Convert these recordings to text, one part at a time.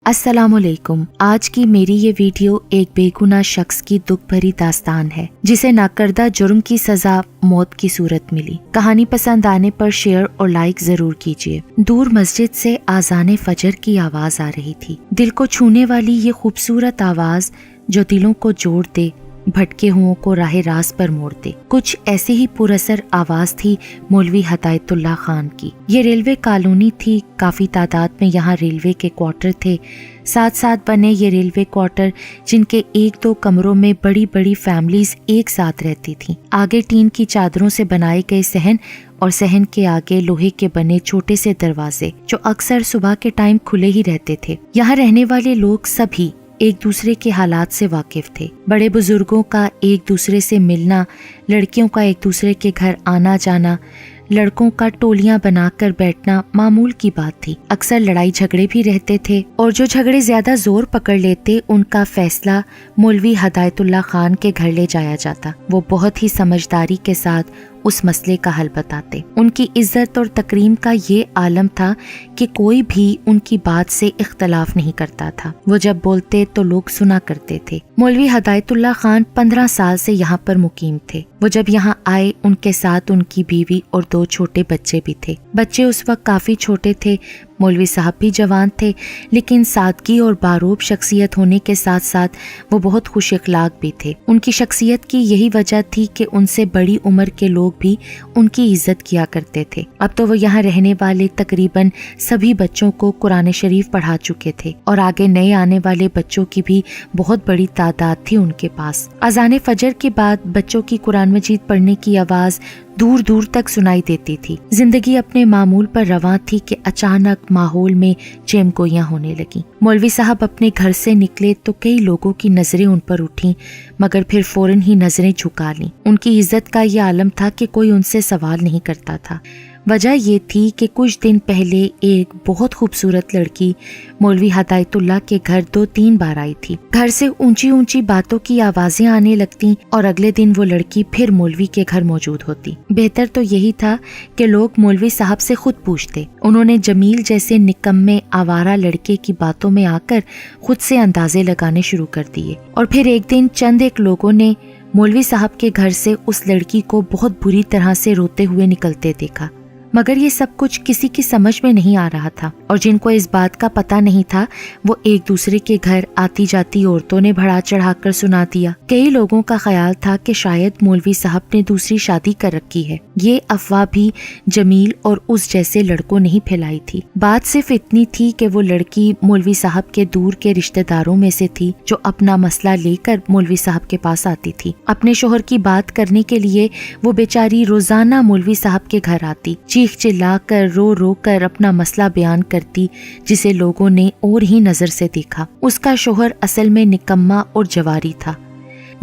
अस्सलाम वालेकुम। आज की मेरी ये वीडियो एक बेगुनाह शख्स की दुख भरी दास्तान है जिसे नाकर्दा जुर्म की सजा मौत की सूरत मिली। कहानी पसंद आने पर शेयर और लाइक जरूर कीजिए। दूर मस्जिद से आज़ान फजर की आवाज आ रही थी। दिल को छूने वाली ये खूबसूरत आवाज जो दिलों को जोड़ दे, भटके हुओं को राह रास पर मोड़ दे। कुछ ऐसी ही पुरअसर आवाज थी मौलवी हदायतुल्लाह खान की। ये रेलवे कॉलोनी थी, काफी तादाद में यहाँ रेलवे के क्वार्टर थे। साथ साथ बने ये रेलवे क्वार्टर जिनके एक दो कमरों में बड़ी बड़ी फैमिलीज एक साथ रहती थीं। आगे टीन की चादरों से बनाए गए सहन और सहन के आगे लोहे के बने छोटे से दरवाजे जो अक्सर सुबह के टाइम खुले ही रहते थे। यहाँ रहने वाले लोग सभी एक दूसरे के हालात से वाकिफ थे। बड़े बुजुर्गों का एक दूसरे से मिलना, लड़कियों का एक दूसरे के घर आना जाना, लड़कों का टोलियां बनाकर बैठना मामूल की बात थी। अक्सर लड़ाई झगड़े भी रहते थे और जो झगड़े ज्यादा जोर पकड़ लेते उनका फैसला मौलवी हदायतुल्लाह खान के घर ले जाया जाता। वो बहुत ही समझदारी के साथ उस मसले का हल बताते। उनकी इज्जत और तकरीम का ये आलम था कि कोई भी उनकी बात से इख्तलाफ नहीं करता था। वो जब बोलते तो लोग सुना करते थे। मौलवी हदायतुल्लाह खान 15 साल से यहाँ पर मुकीम थे। वो जब यहाँ आए उनके साथ उनकी बीवी और 2 छोटे बच्चे भी थे। बच्चे उस वक्त काफी छोटे थे। मौलवी साहब भी जवान थे, लेकिन सादगी और बारूब शख्सियत होने के साथ साथ वो बहुत खुश अखलाक भी थे। उनकी शख्सियत की यही वजह थी कि उनसे बड़ी उम्र के लोग भी उनकी इज्जत किया करते थे। अब तो वो यहाँ रहने वाले तकरीबन सभी बच्चों को कुरान शरीफ पढ़ा चुके थे और आगे नए आने वाले बच्चों की भी बहुत बड़ी तादाद थी उनके पास। अज़ान फजर के बाद बच्चों की कुरान मजीद पढ़ने की आवाज दूर दूर तक सुनाई देती थी। जिंदगी अपने मामूल पर रवां थी कि अचानक माहौल में चेमगोइयां होने लगी। मौलवी साहब अपने घर से निकले तो कई लोगों की नजरें उन पर उठी, मगर फिर फौरन ही नजरें झुका लीं। उनकी इज्जत का ये आलम था कि कोई उनसे सवाल नहीं करता था। वजह ये थी कि कुछ दिन पहले एक बहुत खूबसूरत लड़की मौलवी हदायतुल्लाह के घर 2-3 बार आई थी। घर से ऊंची ऊंची बातों की आवाजें आने लगती और अगले दिन वो लड़की फिर मौलवी के घर मौजूद होती। बेहतर तो यही था कि लोग मौलवी साहब से खुद पूछते। उन्होंने जमील जैसे निकम्मे आवारा लड़के की बातों में आकर खुद से अंदाजे लगाने शुरू कर दिए। और फिर एक दिन चंद एक लोगों ने मौलवी साहब के घर से उस लड़की को बहुत बुरी तरह से रोते हुए निकलते देखा। मगर ये सब कुछ किसी की समझ में नहीं आ रहा था और जिनको इस बात का पता नहीं था वो एक दूसरे के घर आती जाती औरतों ने बढ़ा चढ़ाकर सुना दिया। कई लोगों का ख्याल था कि शायद मौलवी साहब ने दूसरी शादी कर रखी है। ये अफवाह भी जमील और उस जैसे लड़कों ने ही फैलाई थी। बात सिर्फ इतनी थी कि वो लड़की मौलवी साहब के दूर के रिश्तेदारों में से थी जो अपना मसला लेकर मौलवी साहब के पास आती थी। अपने शोहर की बात करने के लिए वो बेचारी रोजाना मौलवी साहब के घर आती, चीख चिल्लाकर रो रो कर अपना मसला बयान करती, जिसे लोगों ने और ही नजर से देखा। उसका शोहर असल में निकम्मा और जवारी था।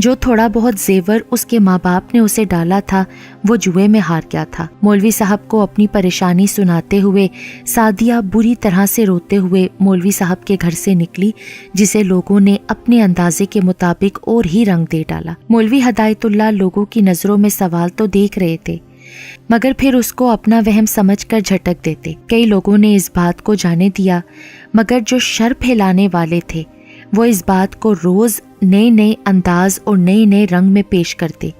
जो थोड़ा बहुत जेवर उसके माँ बाप ने उसे डाला था वो जुए में हार गया था। मौलवी साहब को अपनी परेशानी सुनाते हुए सादिया बुरी तरह से रोते हुए मौलवी साहब के घर से निकली, जिसे लोगों ने अपने अंदाजे के मुताबिक और ही रंग दे डाला। मौलवी हदायतुल्लाह लोगों की नजरों में सवाल तो देख रहे थे, मगर फिर उसको अपना वहम समझकर झटक देते। कई लोगों ने इस बात को जाने दिया, मगर जो शर फैलाने वाले थे वो इस बात को रोज नए नए अंदाज और नए नए रंग में पेश करते,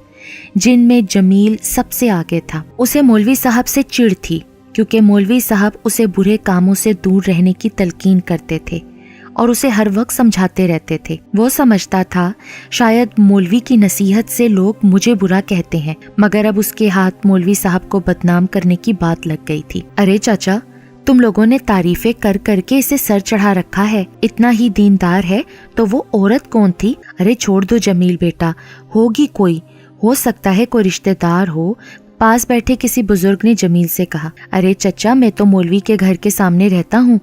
जिनमें जमील सबसे आगे था। उसे मौलवी साहब से चिढ़ थी क्योंकि मौलवी साहब उसे बुरे कामों से दूर रहने की तलकीन करते थे और उसे हर वक्त समझाते रहते थे। वो समझता था शायद मौलवी की नसीहत से लोग मुझे बुरा कहते हैं, मगर अब उसके हाथ मौलवी साहब को बदनाम करने की बात लग गई थी। अरे चाचा, तुम लोगों ने तारीफें कर करके इसे सर चढ़ा रखा है। इतना ही दीनदार है तो वो औरत कौन थी? अरे छोड़ दो जमील बेटा, होगी कोई, हो सकता है कोई रिश्तेदार हो। पास बैठे किसी बुजुर्ग ने जमील से कहा। अरे चचा, मैं तो मौलवी के घर के सामने रहता हूँ,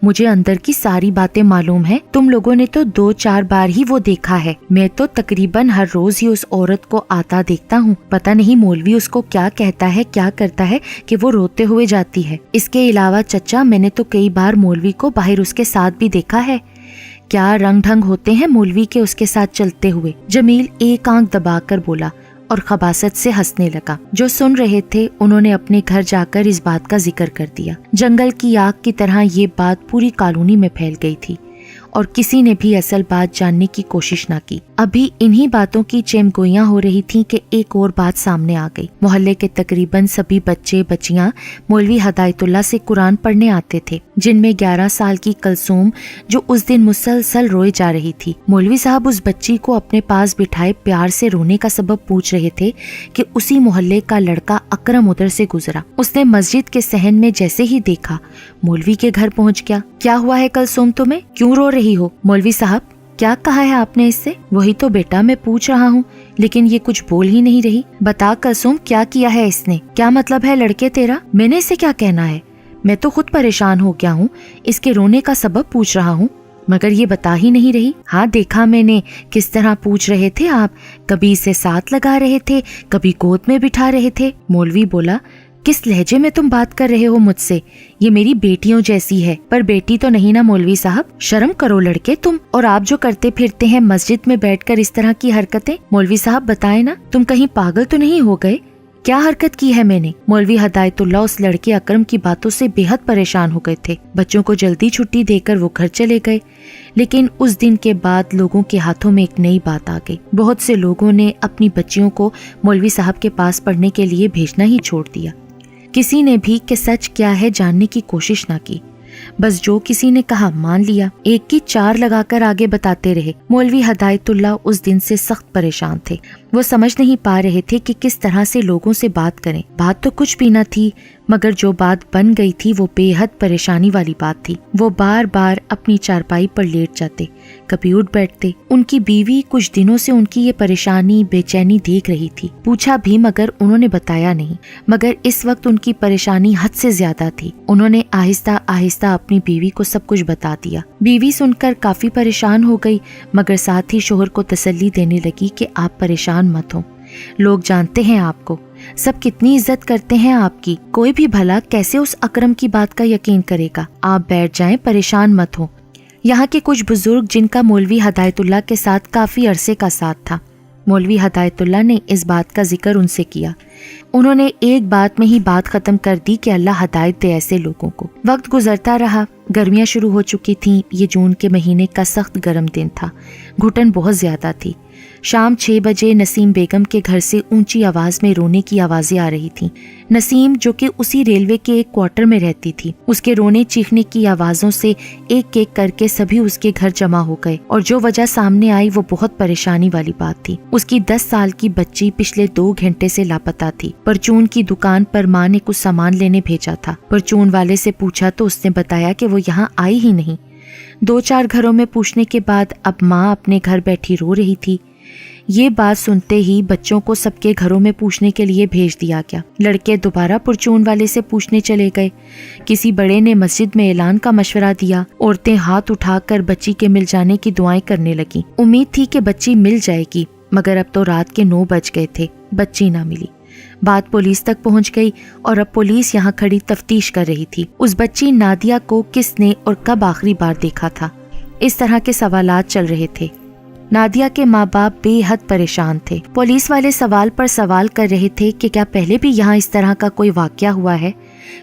मुझे अंदर की सारी बातें मालूम है। तुम लोगों ने तो 2-4 बार ही वो देखा है, मैं तो तकरीबन हर रोज ही उस औरत को आता देखता हूँ। पता नहीं मौलवी उसको क्या कहता है, क्या करता है कि वो रोते हुए जाती है। इसके अलावा चचा, मैंने तो कई बार मौलवी को बाहर उसके साथ भी देखा है। क्या रंग ढंग होते हैं मौलवी के उसके साथ चलते हुए। जमील एक आंख दबाकर बोला और खबासत से हंसने लगा। जो सुन रहे थे उन्होंने अपने घर जाकर इस बात का जिक्र कर दिया। जंगल की आग की तरह ये बात पूरी कॉलोनी में फैल गई थी। और किसी ने भी असल बात जानने की कोशिश न की। अभी इन्हीं बातों की चेमगोइयां हो रही थीं कि एक और बात सामने आ गई। मोहल्ले के तकरीबन सभी बच्चे बच्चियां मौलवी हदायतुल्लाह से कुरान पढ़ने आते थे, जिनमें 11 साल की कलसूम जो उस दिन मुसलसल रोए जा रही थी। मौलवी साहब उस बच्ची को अपने पास बिठाए प्यार से रोने का सबब पूछ रहे थे कि उसी मोहल्ले का लड़का अकरम उधर से गुजरा। उसने मस्जिद के सहन में जैसे ही देखा मौलवी के घर पहुंच गया। क्या हुआ है कलसूम, तुम्हें क्यों रो रही हो? मौलवी साहब, क्या कहा है आपने इससे? वही तो बेटा मैं पूछ रहा हूँ, लेकिन ये कुछ बोल ही नहीं रही। बता कलसूम, क्या किया है इसने? क्या मतलब है लड़के तेरा? मैंने इसे क्या कहना है? मैं तो खुद परेशान हो गया हूँ, इसके रोने का सबब पूछ रहा हूँ, मगर ये बता ही नहीं रही। हाँ देखा मैंने किस तरह पूछ रहे थे आप, कभी इसे साथ लगा रहे थे, कभी गोद में बिठा रहे थे। मौलवी बोला, किस लहजे में तुम बात कर रहे हो मुझसे? ये मेरी बेटियों जैसी है। पर बेटी तो नहीं ना मौलवी साहब, शर्म करो लड़के तुम। और आप जो करते फिरते हैं मस्जिद में बैठकर इस तरह की हरकतें, मौलवी साहब बताएं ना, तुम कहीं पागल तो नहीं हो गए? क्या हरकत की है मैंने? मौलवी हदायतुल्लाह उस लड़के अकरम की बातों से बेहद परेशान हो गए थे। बच्चों को जल्दी छुट्टी देकर वो घर चले गए। लेकिन उस दिन के बाद लोगों के हाथों में एक नई बात आ गई। बहुत से लोगों ने अपनी बच्चियों को मौलवी साहब के पास पढ़ने के लिए भेजना ही छोड़ दिया। किसी ने भी कि सच क्या है जानने की कोशिश ना की। बस जो किसी ने कहा मान लिया, एक की 4 लगाकर आगे बताते रहे। मौलवी हदायतुल्लाह उस दिन से सख्त परेशान थे। वो समझ नहीं पा रहे थे कि किस तरह से लोगों से बात करें। बात तो कुछ भी न थी, मगर जो बात बन गई थी वो बेहद परेशानी वाली बात थी। वो बार बार अपनी चारपाई पर लेट जाते, कभी उठ बैठते। उनकी बीवी कुछ दिनों से उनकी ये परेशानी बेचैनी देख रही थी। पूछा भी मगर उन्होंने बताया नहीं। मगर इस वक्त उनकी परेशानी हद से ज्यादा थी। उन्होंने आहिस्ता आहिस्ता अपनी बीवी को सब कुछ बता दिया। बीवी सुनकर काफी परेशान हो गई, मगर साथ ही शोहर को तसल्ली देने लगी कि आप परेशान मत हो, लोग जानते हैं आपको, सब कितनी इज्जत करते हैं आपकी। कोई भी भला कैसे उस अकरम की बात का यकीन करेगा। आप बैठ जाएं, परेशान मत हो। यहाँ के कुछ बुजुर्ग जिनका मौलवी हदायतुल्लाह के साथ काफी अरसे का साथ था, मौलवी हदायतुल्लाह ने इस बात का जिक्र उनसे किया। उन्होंने एक बात में ही बात खत्म कर दी कि अल्लाह हदायत दे ऐसे लोगों को। वक्त गुजरता रहा, गर्मियां शुरू हो चुकी थीं। ये जून के महीने का सख्त गर्म दिन था, घुटन बहुत ज्यादा थी। शाम 6 बजे नसीम बेगम के घर से ऊंची आवाज में रोने की आवाजें आ रही थीं। नसीम जो कि उसी रेलवे के एक क्वार्टर में रहती थी, उसके रोने चीखने की आवाजों से एक एक करके सभी उसके घर जमा हो गए। और जो वजह सामने आई वो बहुत परेशानी वाली बात थी। उसकी 10 साल की बच्ची पिछले 2 घंटे से लापता थी। परचून की दुकान पर माँ ने कुछ सामान लेने भेजा था। परचून वाले से पूछा तो उसने बताया कि वो यहाँ आई ही नहीं। 2-4 घरों में पूछने के बाद अब माँ अपने घर बैठी रो रही थी। ये बात सुनते ही बच्चों को सबके घरों में पूछने के लिए भेज दिया गया। लड़के दोबारा परचून वाले से पूछने चले गए। किसी बड़े ने मस्जिद में ऐलान का मशवरा दिया। औरतें हाथ उठाकर बच्ची के मिल जाने की दुआएं करने लगी। उम्मीद थी कि बच्ची मिल जाएगी, मगर अब तो रात के 9 बज गए थे, बच्ची ना मिली। बात पुलिस तक पहुंच गई और अब पुलिस यहाँ खड़ी तफ्तीश कर रही थी। उस बच्ची नादिया को किसने और कब आखिरी बार देखा था, इस तरह के सवालात चल रहे थे। नादिया के माँ बाप बेहद परेशान थे। पुलिस वाले सवाल पर सवाल कर रहे थे कि क्या पहले भी यहाँ इस तरह का कोई वाकया हुआ है,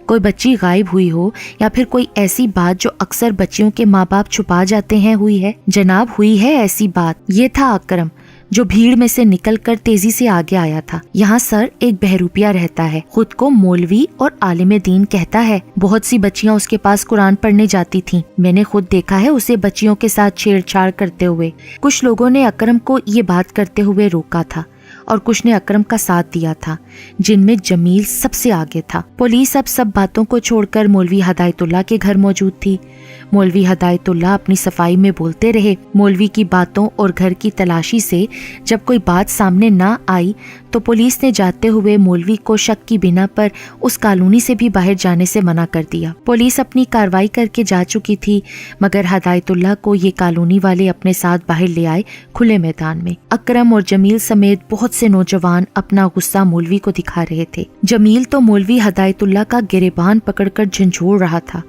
कोई बच्ची गायब हुई हो, या फिर कोई ऐसी बात जो अक्सर बच्चियों के माँ बाप छुपा जाते हैं हुई है। जनाब हुई है ऐसी बात। ये था अकरम जो भीड़ में से निकलकर तेजी से आगे आया था। यहाँ सर एक बहरूपिया रहता है, खुद को मौलवी और आलिम दीन कहता है। बहुत सी बच्चियाँ उसके पास कुरान पढ़ने जाती थीं। मैंने खुद देखा है उसे बच्चियों के साथ छेड़छाड़ करते हुए। कुछ लोगों ने अकरम को ये बात करते हुए रोका था और कुछ ने अकरम का साथ दिया था, जिनमें जमील सबसे आगे था। पुलिस अब सब बातों को छोड़कर मौलवी हदायतुल्लाह के घर मौजूद थी। मौलवी हदायतुल्लाह अपनी सफाई में बोलते रहे। मौलवी की बातों और घर की तलाशी से जब कोई बात सामने ना आई तो पुलिस ने जाते हुए मौलवी को शक की बिना पर उस कॉलोनी से भी बाहर जाने से मना कर दिया। पुलिस अपनी कार्रवाई करके जा चुकी थी, मगर हदायतुल्लाह को ये कॉलोनी वाले अपने साथ बाहर ले आए खुले मैदान में। अकरम और जमील समेत बहुत से नौजवान अपना गुस्सा मौलवी को दिखा रहे थे। जमील तो मौलवी हदायतुल्लाह का गिरेबान पकड़कर झंझोड़ रहा था।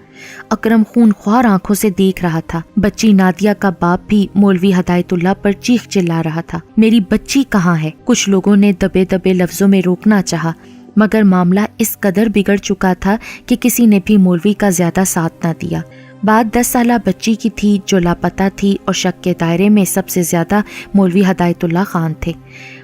अकरम खूनख्वार आंखों से देख रहा था। बच्ची नादिया का बाप भी मौलवी हदायतुल्लाह पर चीख चिल्ला रहा था, मेरी बच्ची कहाँ है। कुछ लोगों ने दबे दबे लफ्जों में रोकना चाहा, मगर मामला इस कदर बिगड़ चुका था कि किसी ने भी मौलवी का ज्यादा साथ न दिया। बात 10 साला बच्ची की थी जो लापता थी और शक के दायरे में सबसे ज्यादा मौलवी हदायतुल्लाह खान थे।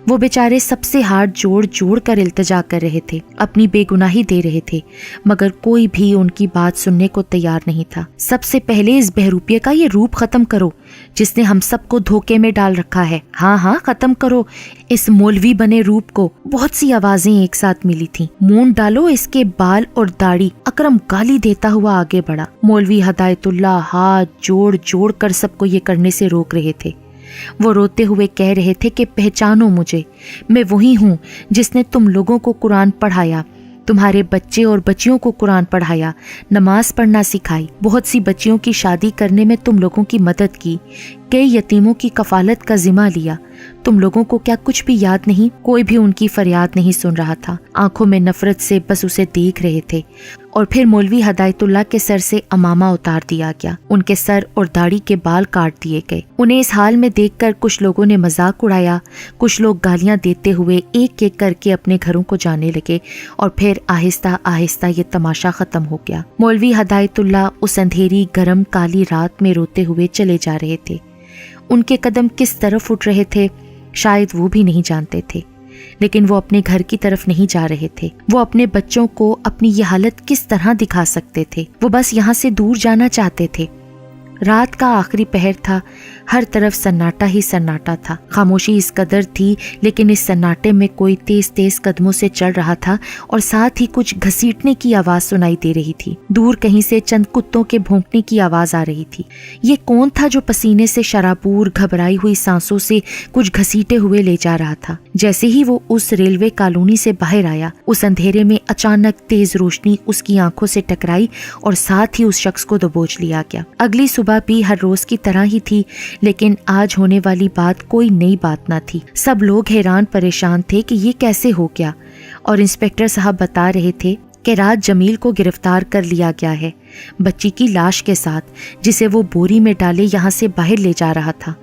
वो बेचारे सबसे हाथ जोड़ जोड़ कर इल्तिजा कर रहे थे, अपनी बेगुनाही दे रहे थे, मगर कोई भी उनकी बात सुनने को तैयार नहीं था। सबसे पहले इस बहरूपिये का ये रूप खत्म करो जिसने हम सबको धोखे में डाल रखा है। हाँ हाँ, खत्म करो इस मौलवी बने रूप को। बहुत सी आवाजें एक साथ मिली थी। मूंड डालो इसके बाल और दाढ़ी। अकरम गाली देता हुआ आगे बढ़ा। मौलवी हदायतुल्लाह हाथ जोड़ जोड़ कर सबको ये करने से रोक रहे थे। वो रोते हुए कह रहे थे कि पहचानो मुझे, मैं वही हूँ जिसने तुम लोगों को कुरान पढ़ाया, तुम्हारे बच्चे और बच्चियों को कुरान पढ़ाया, नमाज पढ़ना सिखाई, बहुत सी बच्चियों की शादी करने में तुम लोगों की मदद की, कई यतीमों की कफालत का जिम्मा लिया। तुम लोगों को क्या कुछ भी याद नहीं? कोई भी उनकी फरियाद नहीं सुन रहा था। आंखों में नफरत से बस उसे देख रहे थे। और फिर मौलवी हदायतुल्लाह के सर से अमामा उतार दिया गया। उनके सर और दाढ़ी के बाल काट दिए गए। उन्हें इस हाल में देखकर कुछ लोगों ने मजाक उड़ाया, कुछ लोग गालियां देते हुए एक एक करके अपने घरों को जाने लगे और फिर आहिस्ता आहिस्ता ये तमाशा खत्म हो गया। मौलवी हदायतुल्लाह उस अंधेरी गरम काली रात में रोते हुए चले जा रहे थे। उनके कदम किस तरफ उठ रहे थे शायद वो भी नहीं जानते थे, लेकिन वो अपने घर की तरफ नहीं जा रहे थे। वो अपने बच्चों को अपनी ये हालत किस तरह दिखा सकते थे? वो बस यहाँ से दूर जाना चाहते थे। रात का आखिरी पहर था, हर तरफ सन्नाटा ही सन्नाटा था। खामोशी इस कदर थी, लेकिन इस सन्नाटे में कोई तेज तेज कदमों से चल रहा था और साथ ही कुछ घसीटने की आवाज सुनाई दे रही थी। दूर कहीं से चंद कुत्तों के भौंकने की आवाज आ रही थी। ये कौन था जो पसीने से शराबूर घबराई हुई सांसों से कुछ घसीटे हुए ले जा रहा था? जैसे ही वो उस रेलवे कॉलोनी से बाहर आया, उस अंधेरे में अचानक तेज रोशनी उसकी आंखों से टकराई और साथ ही उस शख्स को दबोच लिया गया। अगली सुबह भी हर रोज की तरह ही थी, लेकिन आज होने वाली बात कोई नई बात न थी। सब लोग हैरान परेशान थे कि ये कैसे हो गया, और इंस्पेक्टर साहब बता रहे थे कि रात जमील को गिरफ्तार कर लिया गया है, बच्ची की लाश के साथ, जिसे वो बोरी में डाले यहाँ से बाहर ले जा रहा था।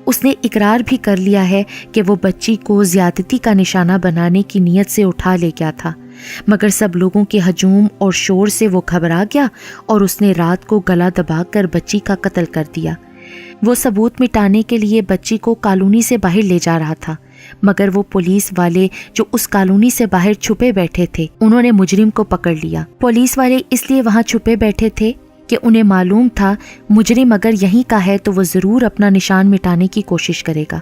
उसने इकरार भी कर लिया है कि वो बच्ची को ज्यादती का निशाना बनाने की नीयत से उठा ले गया था, मगर सब लोगों के हजूम और शोर से वो घबरा गया और उसने रात को गला दबाकर बच्ची का कत्ल कर दिया। वो सबूत मिटाने के लिए बच्ची को कॉलोनी से बाहर ले जा रहा था, मगर वो पुलिस वाले जो उस कॉलोनी से बाहर छुपे बैठे थे, उन्होंने मुजरिम को पकड़ लिया। पुलिस वाले इसलिए वहां छुपे बैठे थे कि उन्हें मालूम था मुजरिम अगर यहीं का है तो वो जरूर अपना निशान मिटाने की कोशिश करेगा।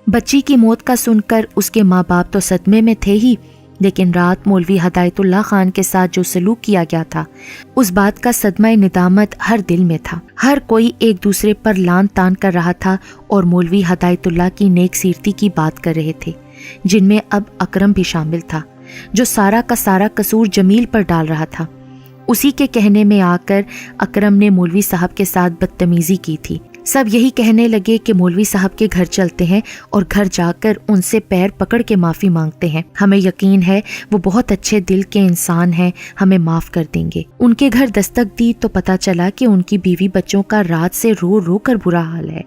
बच्ची की मौत का सुनकर उसके माँ बाप तो सदमे में थे ही, लेकिन रात मौलवी हदायतुल्लाह खान के साथ जो सलूक किया गया था, उस बात का सदमा निदामत हर दिल में था। हर कोई एक दूसरे पर लान तान कर रहा था और मौलवी हदायतुल्लाह की नेक सीरती की बात कर रहे थे, जिनमें अब अकरम भी शामिल था, जो सारा का सारा कसूर जमील पर डाल रहा था। उसी के कहने में आकर अकरम ने मौलवी साहब के साथ बदतमीजी की थी। सब यही कहने लगे कि मौलवी साहब के घर चलते हैं और घर जाकर उनसे पैर पकड़ के माफ़ी मांगते हैं। हमें यकीन है वो बहुत अच्छे दिल के इंसान हैं, हमें माफ़ कर देंगे। उनके घर दस्तक दी तो पता चला कि उनकी बीवी बच्चों का रात से रो रो कर बुरा हाल है।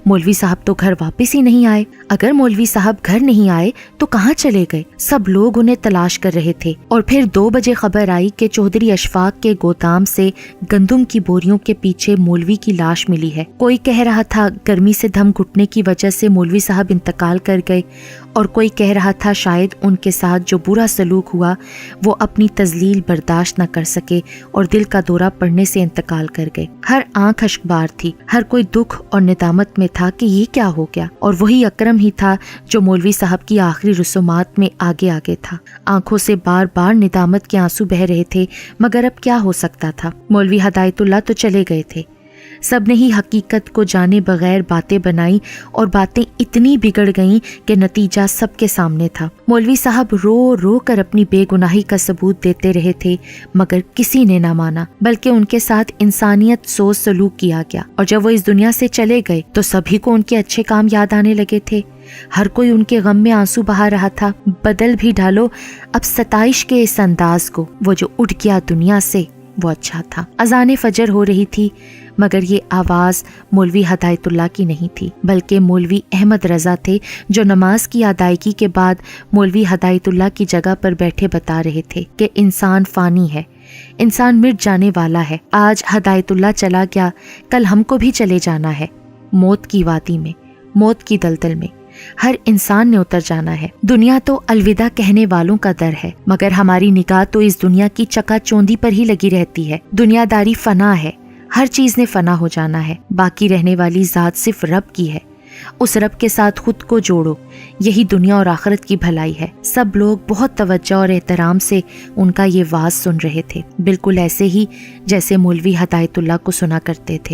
मौलवी साहब तो घर वापस ही नहीं आए। अगर मौलवी साहब घर नहीं आए तो कहाँ चले गए? सब लोग उन्हें तलाश कर रहे थे। और फिर 2 बजे खबर आई कि चौधरी अशफाक के गोदाम से गंदुम की बोरियों के पीछे मौलवी की लाश मिली है। कोई कह रहा था गर्मी से दम घुटने की वजह से मौलवी साहब इंतकाल कर गए, और कोई कह रहा था शायद उनके साथ जो बुरा सलूक हुआ वो अपनी तजलील बर्दाश्त न कर सके और दिल का दौरा पड़ने से इंतकाल कर गए। हर आंख अश्कबार थी, हर कोई दुख और निदामत में था कि ये क्या हो गया। और वही अकरम ही था जो मौलवी साहब की आखिरी रसूमात में आगे आगे था। आंखों से बार बार निदामत के आंसू बह रहे थे, मगर अब क्या हो सकता था? मौलवी हदायतुल्लाह तो चले गए थे। सब ने ही हकीकत को जाने बगैर बातें बनाई और बातें इतनी बिगड़ गईं कि नतीजा सबके सामने था। मौलवी साहब रो रो कर अपनी बेगुनाही का सबूत देते रहे थे, मगर किसी ने ना माना, बल्कि उनके साथ इंसानियत सोच सलूक किया गया। और जब वो इस दुनिया से चले गए तो सभी को उनके अच्छे काम याद आने लगे थे। हर कोई उनके गम में आंसू बहा रहा था। बदल भी डालो अब सताइश के इस अंदाज को, वो जो उठ गया दुनिया से वो अच्छा था। अजान फजर हो रही थी, मगर ये आवाज़ मौलवी हदायतुल्लाह की नहीं थी, बल्कि मौलवी अहमद रज़ा थे, जो नमाज की अदायगी के बाद मौलवी हदायतुल्लाह की जगह पर बैठे बता रहे थे कि इंसान फ़ानी है, انسان مٹ جانے والا ہے. آج ہدایت اللہ چلا گیا، کل ہم کو بھی چلے جانا ہے. موت کی وادی میں، موت کی دلدل میں ہر انسان نے اتر جانا ہے. دنیا تو الوداع کہنے والوں کا در ہے، مگر ہماری نگاہ تو اس دنیا کی چکا چوندی پر ہی لگی رہتی ہے. دنیا داری فنا ہے، ہر چیز نے فنا ہو جانا ہے. باقی رہنے والی ذات صرف رب کی ہے. اس رب کے ساتھ خود کو جوڑو، یہی دنیا اور آخرت کی بھلائی ہے. سب لوگ بہت توجہ اور احترام سے ان کا یہ واعظ سن رہے تھے، بالکل ایسے ہی جیسے مولوی ہدایت اللہ کو سنا کرتے تھے.